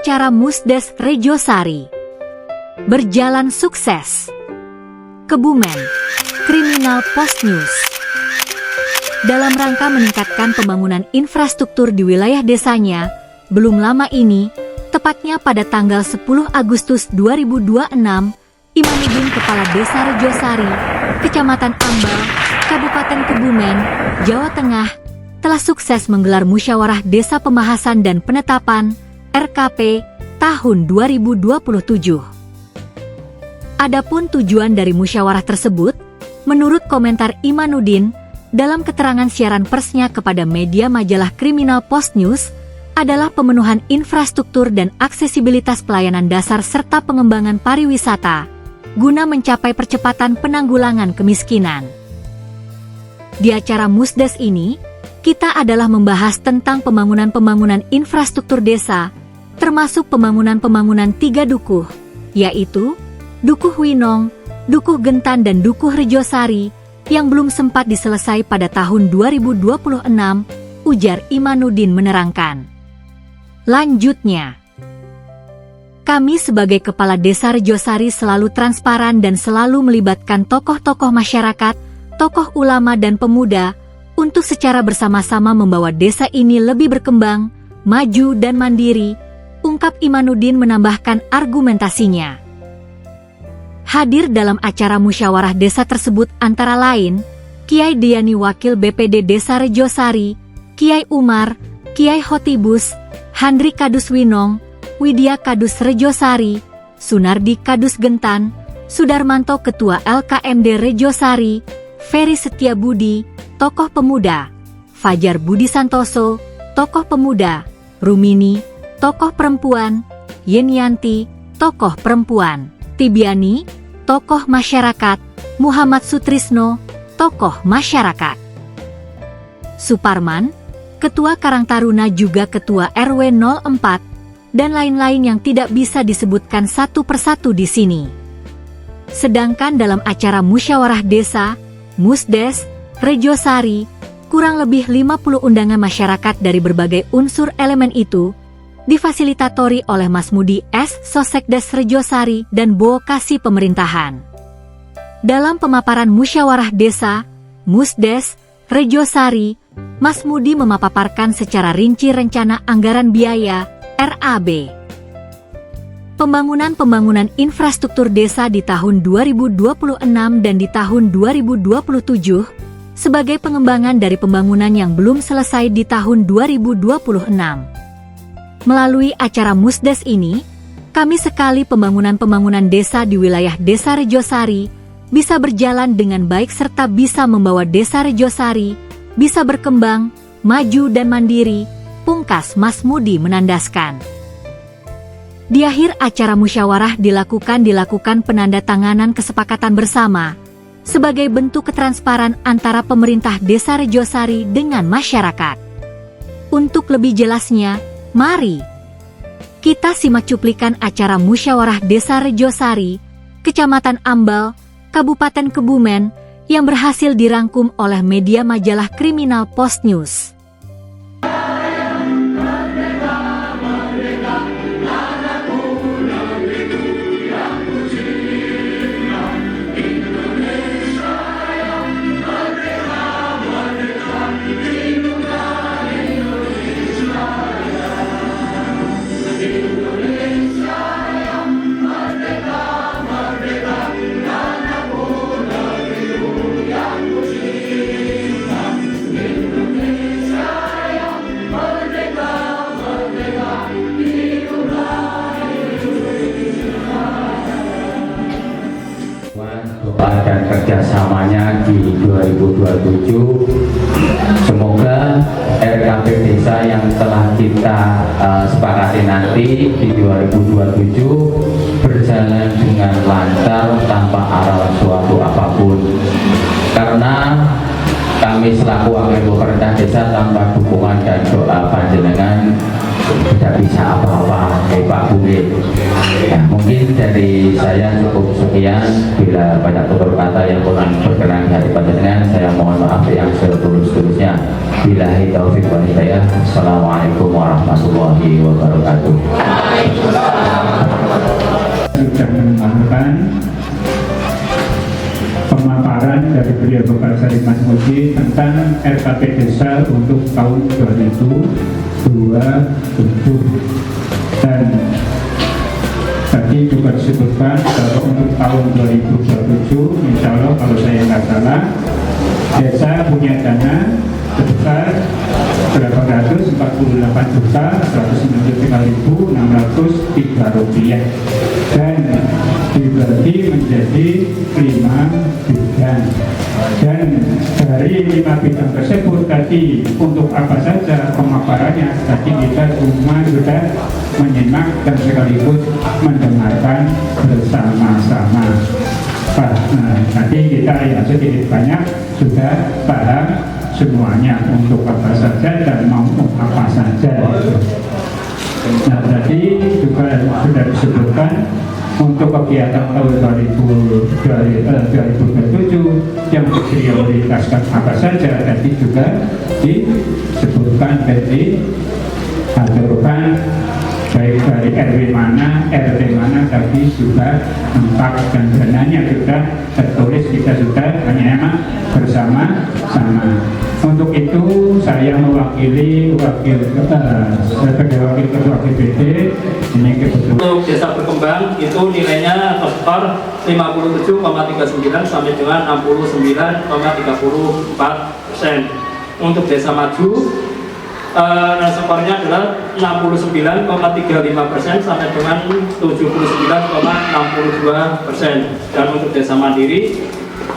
acara Musdes Rejosari. Berjalan sukses. Kebumen, Kriminal Post News. Dalam rangka meningkatkan pembangunan infrastruktur di wilayah desanya, belum lama ini, tepatnya pada tanggal 10 Agustus 2026, Imanuddin Kepala Desa Rejosari, Kecamatan Ambal, Kabupaten Kebumen, Jawa Tengah, telah sukses menggelar Musyawarah Desa Pembahasan dan Penetapan RKP tahun 2027. Adapun tujuan dari musyawarah tersebut, menurut komentar Imanuddin dalam keterangan siaran persnya kepada media majalah Kriminal Post News, adalah pemenuhan infrastruktur dan aksesibilitas pelayanan dasar serta pengembangan pariwisata, guna mencapai percepatan penanggulangan kemiskinan. Di acara Musdes ini, kita adalah membahas tentang pembangunan infrastruktur desa, termasuk pembangunan 3 dukuh, yaitu Dukuh Winong, Dukuh Gentan dan Dukuh Rejosari, yang belum sempat diselesai pada tahun 2026, ujar Imanuddin menerangkan. Lanjutnya, kami sebagai Kepala Desa Rejosari selalu transparan dan selalu melibatkan tokoh-tokoh masyarakat, tokoh ulama dan pemuda, untuk secara bersama-sama membawa desa ini lebih berkembang, maju dan mandiri, ungkap Imanuddin menambahkan argumentasinya. Hadir dalam acara musyawarah desa tersebut antara lain, Kiai Diani Wakil BPD Desa Rejosari, Kiai Umar, Kiai Hotibus, Handri Kadus Winong, Widya Kadus Rejosari, Sunardi Kadus Gentan, Sudarmanto Ketua LKMD Rejosari, Ferry Setiabudi, tokoh pemuda, Fajar Budi Santoso, tokoh pemuda, Rumini, tokoh perempuan, Yenianti, tokoh perempuan, Tibiani, tokoh masyarakat, Muhammad Sutrisno, tokoh masyarakat, Suparman, Ketua Karang Taruna juga Ketua RW 04, dan lain-lain yang tidak bisa disebutkan satu persatu di sini. Sedangkan dalam acara musyawarah desa, Musdes Rejosari, kurang lebih 50 undangan masyarakat dari berbagai unsur elemen itu, difasilitatori oleh Mas Mudi S. Sosekdes Rejosari dan Bokasi Pemerintahan. Dalam pemaparan musyawarah desa, Musdes Rejosari, Mas Mudi memaparkan secara rinci rencana anggaran biaya RAB. Pembangunan infrastruktur desa di tahun 2026 dan di tahun 2027 sebagai pengembangan dari pembangunan yang belum selesai di tahun 2026. Melalui acara Musdes ini, kami sekali pembangunan desa di wilayah Desa Rejosari bisa berjalan dengan baik serta bisa membawa Desa Rejosari bisa berkembang, maju dan mandiri, pungkas Mas Mudi menandaskan. Di akhir acara musyawarah dilakukan penandatanganan kesepakatan bersama sebagai bentuk ketransparan antara pemerintah Desa Rejosari dengan masyarakat. Untuk lebih jelasnya, mari kita simak cuplikan acara musyawarah Desa Rejosari, Kecamatan Ambal, Kabupaten Kebumen, yang berhasil dirangkum oleh media majalah Kriminal Post News. Dan kerjasamanya di 2027, semoga RKP desa yang telah kita sepakati nanti di 2027 berjalan dengan lancar tanpa aral suatu apapun, karena kami selaku wakil pemerintah desa tanpa dukungan dan doa panjenengan tidak bisa apa-apa, Pak Budi. Ya, mungkin dari saya cukup sekian. Bila banyak tutur kata yang kurang berkenan di hati panjenengan, saya mohon maaf yang setulus-tulusnya. Billahi taufik wal hidayah. Assalamualaikum warahmatullahi wabarakatuh. Sudah melakukan pemaparan dari beliau Bapak Sari Mas Mudi tentang RKP Desa untuk tahun 2027 dan tadi juga disebutkan bahwa untuk tahun 2027 insya Allah kalau saya nggak salah desa punya dana sebesar 848.193.603 rupiah dan dibagi menjadi 5 bidang dan dari 5 bidang tersebut tadi untuk apa saja pemaparannya tadi kita semua sudah menyimak dan sekaligus mendengarkan bersama-sama. Nanti kita yang sedikit banyak sudah paham semuanya untuk apa saja dan mau apa saja. Nah tadi juga sudah disebutkan untuk kegiatan tahun 2027 yang diprioritaskan apa saja tadi juga disebutkan dari aturkan baik dari RW mana, RT mana tadi sudah lengkap dan dananya sudah tertulis, kita sudah hanya bersama-sama. Untuk itu saya mewakili sebagai wakil ketua GBD ini kebetulan. Untuk desa berkembang itu nilainya skor 57,39 sampai dengan 69,34%. Untuk desa maju skornya adalah 69,35% sampai dengan 79,62%. Dan untuk desa mandiri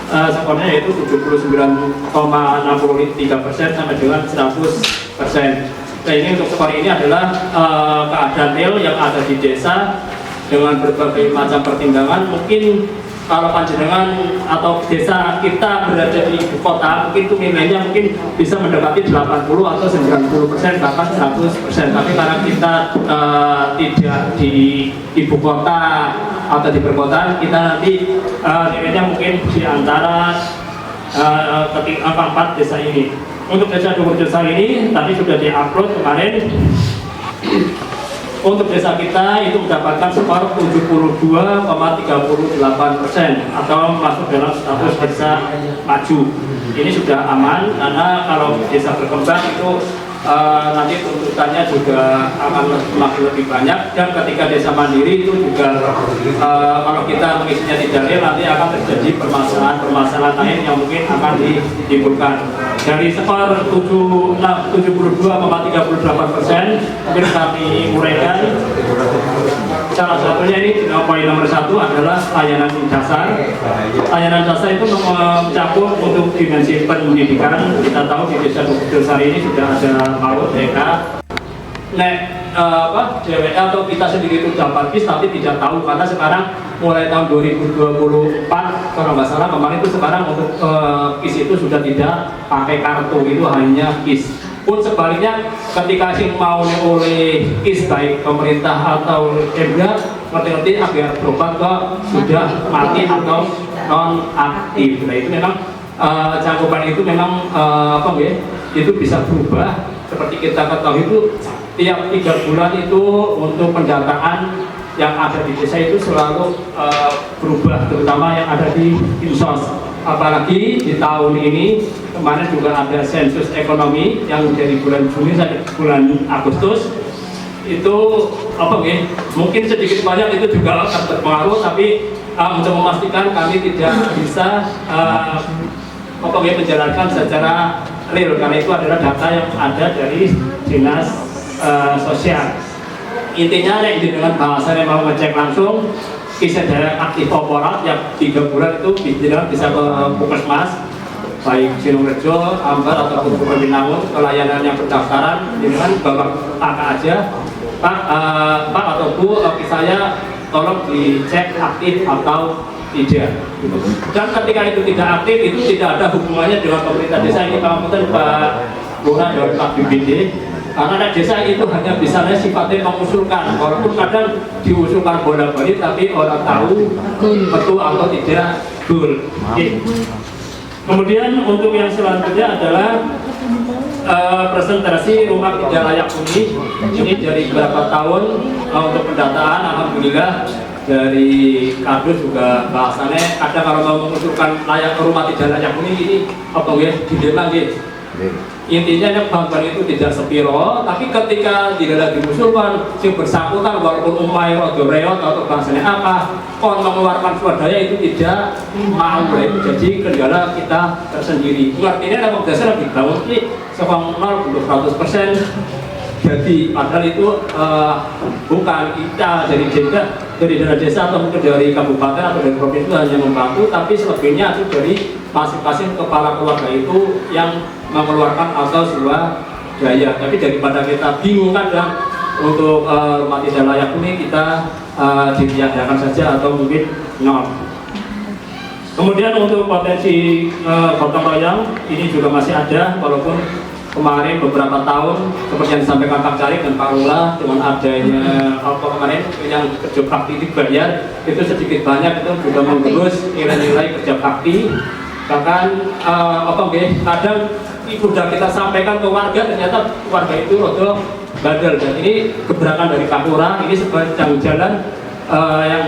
skornya yaitu 79,63% sampai dengan 100%. Nah ini untuk skor ini adalah keadaan real yang ada di desa dengan berbagai macam pertimbangan. Mungkin kalau panjenengan atau desa kita berada di ibu kota, mungkin itu nilainya mungkin bisa mendekati 80 atau 90%, bahkan 100%. Tapi karena kita tidak di ibu kota atau di perkotaan, kita nanti nilainya mungkin di antara keempat desa ini. Untuk desa Dukuh ini tadi sudah diupload kemarin. Untuk desa kita itu mendapatkan skor 72,38% atau masuk dalam status desa maju. Ini sudah aman karena kalau desa berkembang itu nanti tuntutannya juga akan semakin lebih banyak, dan ketika desa mandiri itu juga kalau kita mengisinya tidak real nanti akan terjadi permasalahan lain yang mungkin akan ditimbulkan. Dari skor 72,38% mungkin kami uraikan. Salah satunya ini poin nomor 1 adalah layanan dasar. Layanan dasar itu mencakup untuk dimensi pendidikan. Kita tahu di desa Dukuh ini sudah ada PAUD, TK, DWK atau kita sendiri itu dapat KIS tapi tidak tahu karena sekarang mulai tahun 2024 kalau nggak salah kemarin itu sekarang untuk KIS itu sudah tidak pakai kartu, itu hanya KIS. Pun sebaliknya ketika sing mau oleh KIS baik pemerintah atau Pemda ngerti-ngerti agar berobat kok sudah mati atau non aktif. Nah itu memang cakupan itu memang itu bisa berubah. Seperti kita ketahui itu tiap 3 bulan itu untuk pendataan yang ada di desa itu selalu berubah, terutama yang ada di Insos. Apalagi di tahun ini kemarin juga ada sensus ekonomi yang dari bulan Juni sampai bulan Agustus itu mungkin sedikit banyak itu juga akan berpengaruh, tapi untuk memastikan kami tidak bisa menjalankan secara real karena itu adalah data yang ada dari dinas sosial. Intinya yang dengan bahasanya mau ngecek langsung kisah dari aktif korporat yang 3 bulan itu bisa ke Puskesmas baik Sidorejo, Ambar ataupun Purwinangun, pelayanan yang pendaftaran dengan bapak kakak aja Pak atau Bu, saya tolong dicek aktif atau tidak. Dan ketika itu tidak aktif itu tidak ada hubungannya dengan pemerintah desa. Ini Pangapunten Pak Lurah dan Pak BPD, karena desa itu hanya bisa sifatnya mengusulkan, walaupun kadang diusulkan bolak-balik tapi orang tahu betul atau tidak betul. Kemudian untuk yang selanjutnya adalah presentasi rumah tidak layak huni ini dari beberapa tahun untuk pendataan. Alhamdulillah dari kardus juga bahasannya ada kalau mau mengusulkan rumah tidak layak huni ini apa ya dilema gitu. Intinya bangunan itu tidak sepiro, tapi ketika tidak diusulkan si bersangkutan walaupun umai rodo reot atau bahasanya apa, kon mengeluarkan swadaya itu tidak mau, itu jadi kendala kita tersendiri. Artinya memang dasar lebih bangun ini sekarang 0 100%. Jadi padahal itu bukan kita dari dana desa atau mungkin dari kabupaten atau dari provinsi hanya membantu, tapi selebihnya itu dari masing-masing kepala keluarga itu yang mengeluarkan asal swadaya. Tapi daripada kita bingung kadang untuk rumah tidak layak huni, kita ditiadakan saja atau mungkin nol. Kemudian untuk potensi gotong royong ini juga masih ada, walaupun kemarin beberapa tahun seperti yang disampaikan Pak Carik dan Pak Lula dengan adanya kemarin yang kerja bakti dibayar itu sedikit banyak itu juga menggerus nilai-nilai kerja bakti. Bahkan kadang sudah kita sampaikan ke warga, ternyata warga itu rodo bandel, dan ini gebrakan dari Pak Lura ini sepanjang jalan yang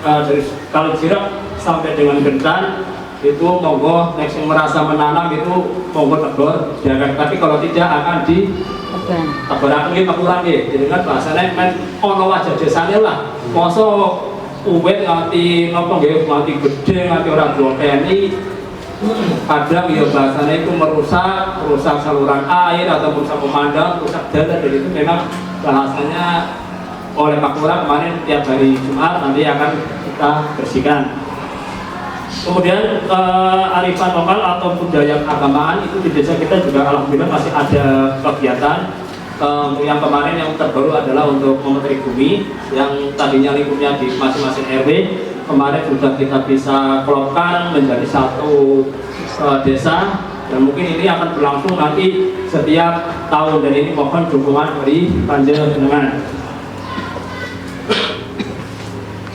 dari Kalisirap sampai dengan Gentan itu monggo next yang merasa menanam itu monggo tegur jangan, tapi kalau tidak akan di teguran ini teguran nih. Jadi kan bahasanya kan ono wajah desanya lah, mosok uwet nganti nopo nggih nganti gede nganti ora blokeni, kadang ya bahasanya itu merusak saluran air atau merusak pemandangan, merusak jalan. Jadi itu memang bahasanya oleh Pak Lurah kemarin tiap hari Jumat nanti akan kita bersihkan. Kemudian arifan lokal atau budaya keagamaan itu di desa kita juga alhamdulillah masih ada kegiatan. Yang kemarin yang terbaru adalah untuk memetrik bumi yang tadinya lingkupnya di masing-masing RW, kemarin sudah kita bisa klopkan menjadi satu desa, dan mungkin ini akan berlangsung nanti setiap tahun, dan ini mohon dukungan dari panjenengan.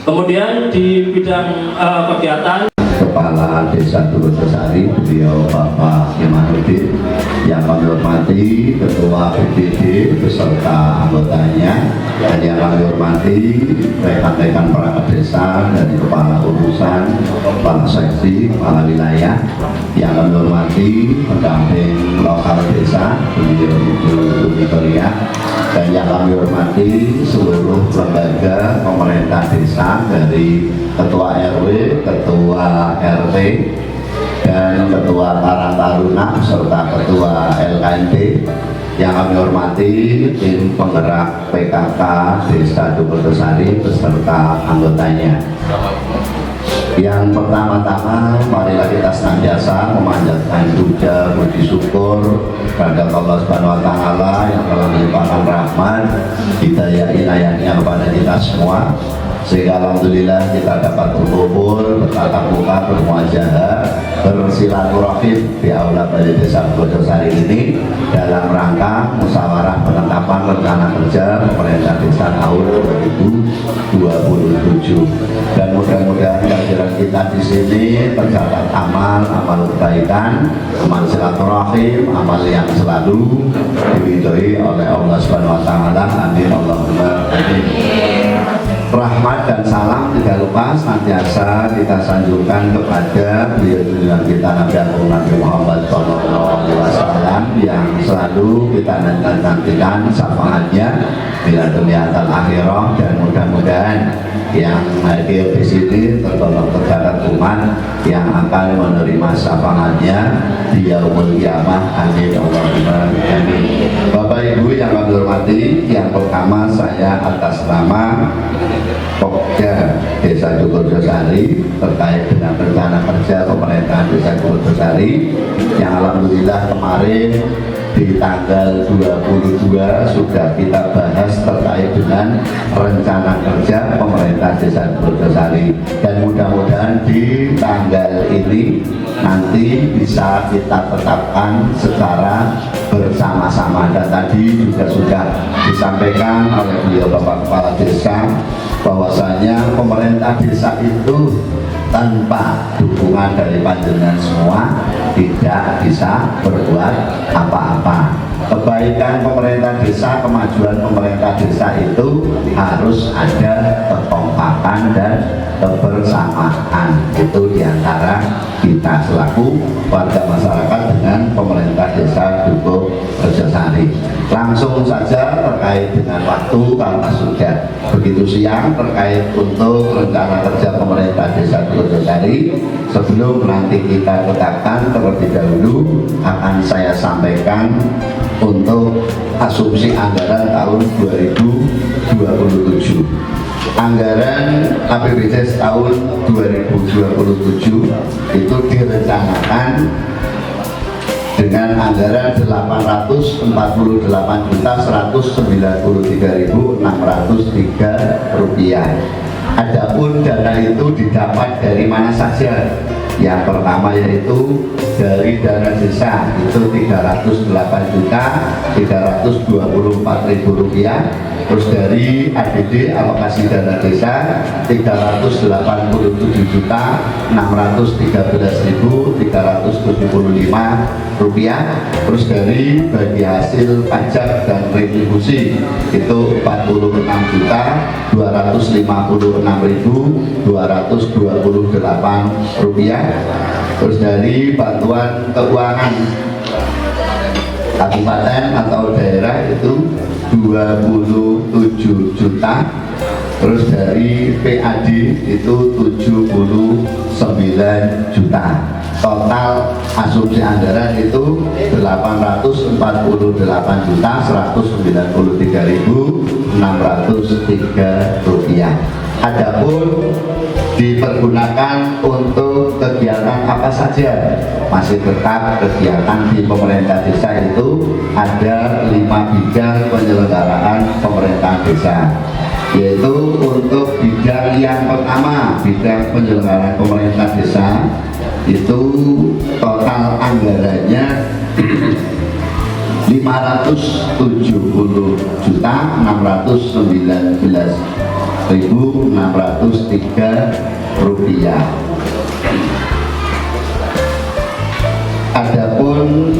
Kemudian di bidang kegiatan Kepala Desa Turutesari, beliau Bapak Imanuddin, yang kami hormati Ketua BPD beserta anggotanya, dan yang kami hormati rekan-rekan perangkat desa dari kepala urusan, kepala seksi, kepala wilayah, yang kami hormati pendamping lokal desa, beliau Ibu Victoria, dan yang kami hormati seluruh lembaga pemerintah desa dari Ketua RW, Ketua RT, dan Ketua Karang Taruna serta Ketua LKMP, yang kami hormati tim penggerak PKK Desa Turutesari beserta anggotanya. Yang pertama-tama, marilah kita senantiasa memanjatkan puja puji syukur kepada Allah Subhanahu wa Ta'ala yang telah melimpahkan rahmat hidayah inayahnya kepada kita semua, sehingga alhamdulillah kita dapat berkumpul, bertatap muka, bermuajahah, bersilaturahim di aula Balai Desa Turutesari ini dalam rangka musyawarah penetapan rencana kerja pemerintah desa tahun 2027. Dan mudah-mudahan kehadiran kita di sini tercatat amal kebaikan, amal silaturahim, amal yang selalu diridhoi oleh Allah Subhanahu wa Ta'ala. Amin Allahumma amin. Rahmat dan salam tidak lupa senantiasa kita sanjungkan kepada beliau kita Nabi Muhammad SAW yang selalu kita nantikan syafaatnya bila dunia dan akhirah, dan mudah-mudahan yang hadir di sini tergolong tercatat umat yang akan menerima syafaatnya di yaumul qiyamah. Amin Allahumma amin. Bapak Ibu yang kami hormati, yang pertama saya atas nama Pokja Desa Turutesari terkait dengan rencana kerja pemerintahan Desa Turutesari yang alhamdulillah kemarin di tanggal 22 sudah kita bahas terkait dengan rencana kerja pemerintah Desa Turutesari, dan mudah-mudahan di tanggal ini nanti bisa kita tetapkan secara bersama-sama. Dan tadi juga sudah disampaikan oleh beliau Bapak Kepala Desa bahwasanya pemerintah desa itu tanpa dukungan dari panjenengan semua tidak bisa berbuat apa-apa. Kebaikan pemerintah desa, kemajuan pemerintah desa itu harus ada kekompakan dan kebersamaan. Itu diantara kita selaku warga masyarakat dengan pemerintah desa Dukuh Rejosari. Langsung saja terkait dengan waktu, karena sudah begitu siang, terkait untuk rencana kerja pemerintah desa Dukuh Rejosari. Sebelum nanti kita tetapkan, terlebih dahulu akan saya sampaikan untuk asumsi anggaran tahun 2027. Anggaran APBD tahun 2027 itu direncanakan dengan anggaran 848.193.603 rupiah. Adapun dana itu didapat dari mana saja? Yang pertama yaitu dari dana desa itu 308.324.000 rupiah. Terus dari ADD alokasi dana desa 388.613.375 rupiah. Terus dari bagi hasil pajak dan retribusi itu 46.256.228 rupiah. Terus dari bantuan keuangan kabupaten atau daerah itu 27 juta. Terus dari PAD itu 79 juta. Total asumsi anggaran itu 848.193.603 rupiah. Adapun dipergunakan untuk kegiatan apa saja, masih tetap kegiatan di pemerintah desa itu ada 5 bidang penyelenggaraan pemerintah desa, yaitu untuk bidang yang pertama, bidang penyelenggaraan pemerintah desa itu total anggarannya 570.619.603 rupiah. Adapun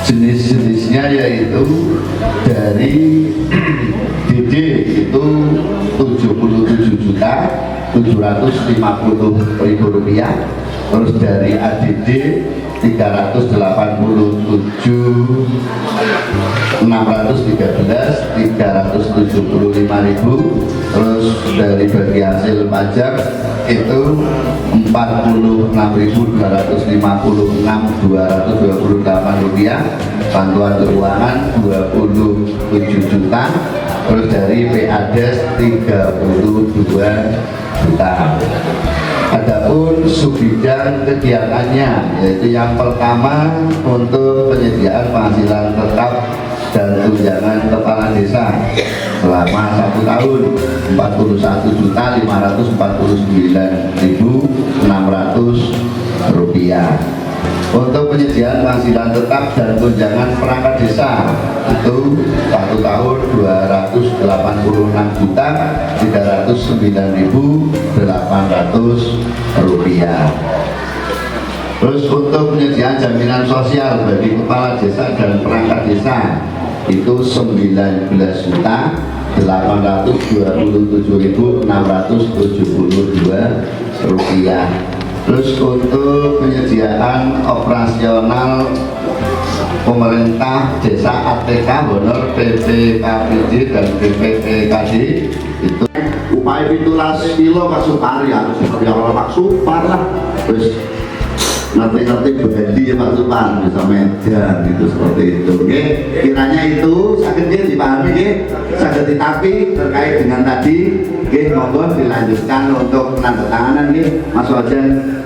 jenis-jenisnya yaitu dari DD itu 77.750.000 rupiah. Terus dari ADD 385.375.000. Terus dari bagi hasil pajak itu 46.256.228 rupiah. Bantuan keuangan 27 juta. Terus dari PADES 32 juta. Adapun subbidang kegiatannya yaitu yang pertama untuk penyediaan penghasilan tetap dan tunjangan kepala desa selama 1 tahun 41.549.600 rupiah. Untuk penyediaan penghasilan tetap dan tunjangan perangkat desa itu 1 tahun 286.309.800 rupiah. Terus untuk penyediaan jaminan sosial bagi kepala desa dan perangkat desa itu 19.827.672 rupiah. Terus untuk penyediaan operasional pemerintah desa ATK honor PPKPD dan BPPKD itu upaya pitulas kilo Pak ya seperti orang Pak Supar lah. Terus ngerti-ngerti berhenti ya Pak Supar bisa Medan gitu seperti itu. Oke, kiranya itu sakit dipahami, sakit ditapi terkait dengan tadi. Oke, monggo dilanjutkan untuk penandatanganan Mas Ojen.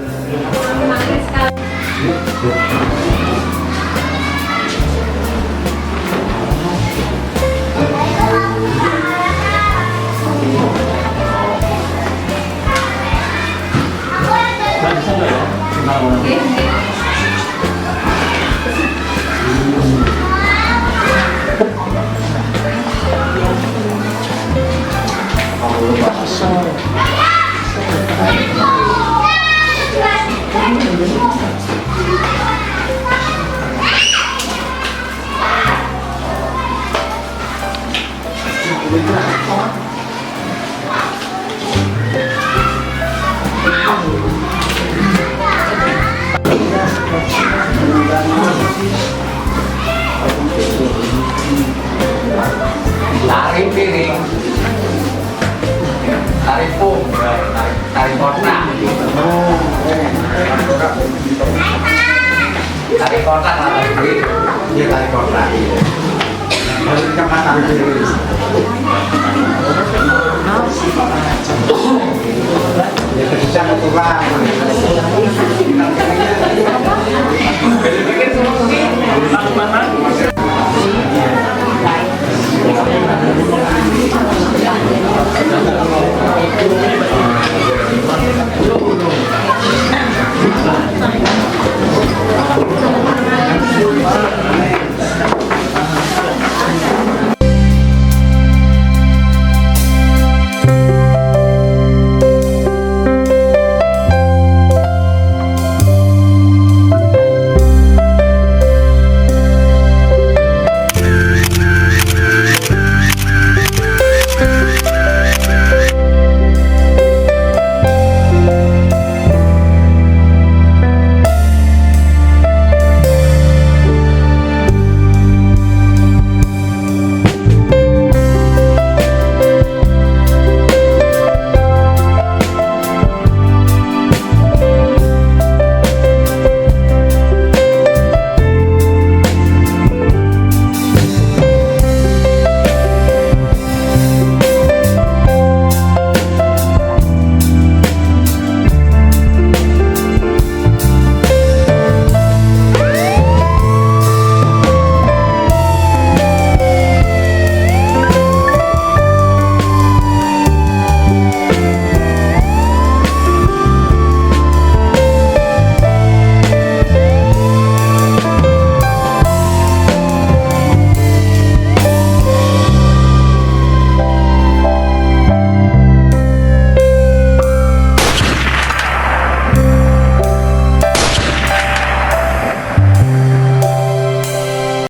Tarik piring, tarik pung, tarik kotak, tarik kotak lah tarik piring, dia tarik kotak. Lalu kita pasang piring.